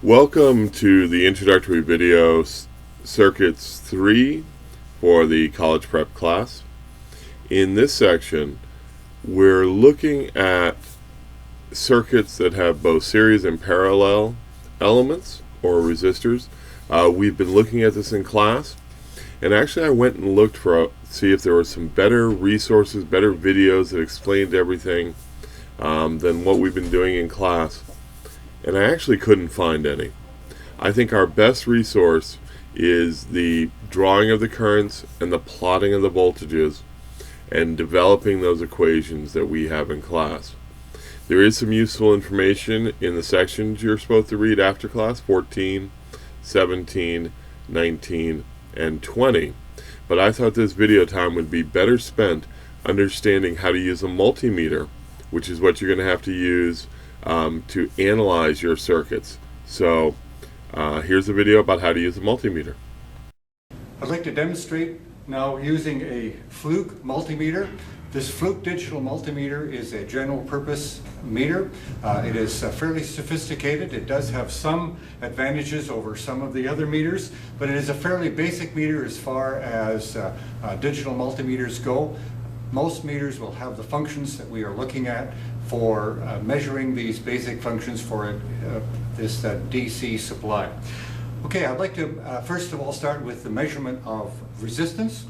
Welcome to the introductory video Circuits 3 for the college prep class. In this section, we're looking at circuits that have both series and parallel elements or resistors. We've been looking at this in class, and actually I went and looked for see if there were some better resources, better videos that explained everything than what we've been doing in class. And I actually couldn't find any. I think our best resource is the drawing of the currents and the plotting of the voltages and developing those equations that we have in class. There is some useful information in the sections you're supposed to read after class, 14, 17, 19, and 20. But I thought this video time would be better spent understanding how to use a multimeter, which is what you're going to have to use to analyze your circuits. So here's a video about how to use a multimeter. I'd like to demonstrate now using a Fluke multimeter. This Fluke digital multimeter is a general purpose meter. It is fairly sophisticated. It does have some advantages over some of the other meters, but it is a fairly basic meter as far as digital multimeters go. Most meters will have the functions that we are looking at for measuring these basic functions for this DC supply. Okay, I'd like to first of all start with the measurement of resistance.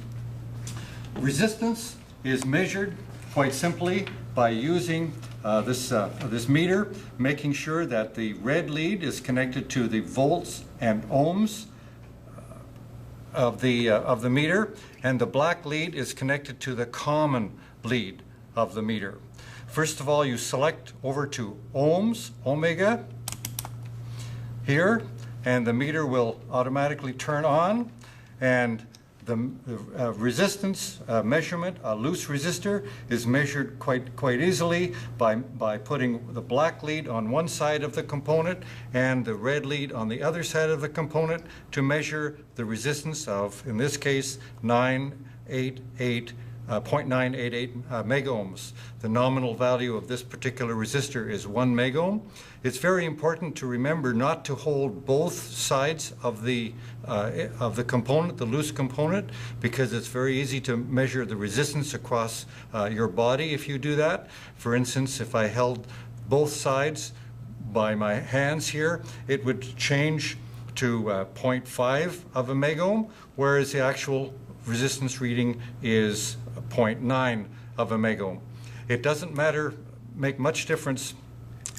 Resistance is measured quite simply by using this meter, making sure that the red lead is connected to the volts and ohms of the meter, and the black lead is connected to the common lead of the meter. First of all, you select over to ohms, omega, here, and the meter will automatically turn on, and the resistance measurement, a loose resistor, is measured quite easily by putting the black lead on one side of the component and the red lead on the other side of the component to measure the resistance of, in this case, 0.988 megohms. The nominal value of this particular resistor is 1 megohm. It's very important to remember not to hold both sides of the component, the loose component, because it's very easy to measure the resistance across your body if you do that. For instance, if I held both sides by my hands here, it would change to 0.5 of a megohm, whereas the actual resistance reading is 0.9 of a megohm. It doesn't make much difference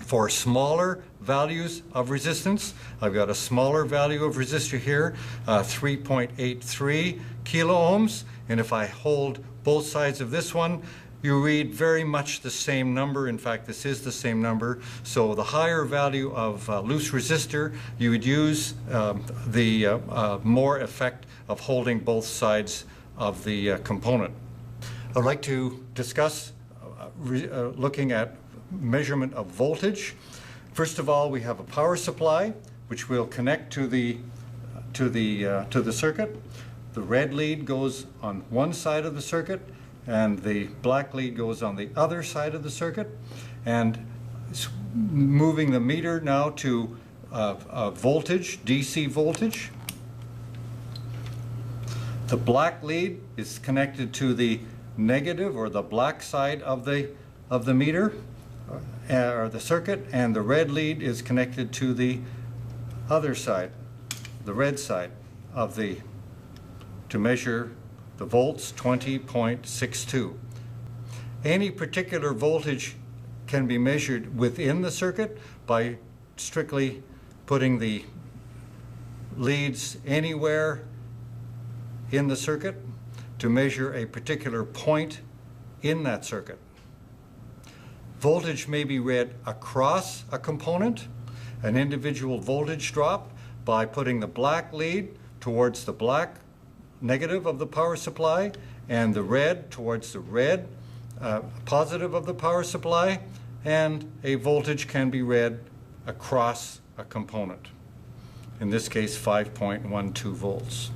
for smaller values of resistance. I've got a smaller value of resistor here, 3.83 kilo ohms, and if I hold both sides of this one, you read very much the same number. In fact, this is the same number. So the higher value of loose resistor, you would use the more effect of holding both sides of the component. I'd like to discuss looking at measurement of voltage. First of all, we have a power supply which will connect to the circuit. The red lead goes on one side of the circuit, and the black lead goes on the other side of the circuit. And moving the meter now to voltage, DC voltage. The black lead is connected to the negative or the black side of the meter or the circuit, and the red lead is connected to the other side, the red side of to measure the volts, 20.62. Any particular voltage can be measured within the circuit by strictly putting the leads anywhere in the circuit to measure a particular point in that circuit. Voltage may be read across a component, an individual voltage drop, by putting the black lead towards the black negative of the power supply and the red towards the red positive of the power supply, and a voltage can be read across a component. In this case, 5.12 volts.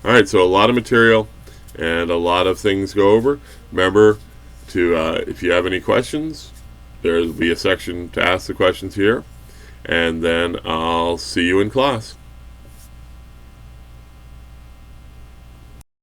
All right, so a lot of material and a lot of things go over. Remember to, if you have any questions, there will be a section to ask the questions here. and then I'll see you in class.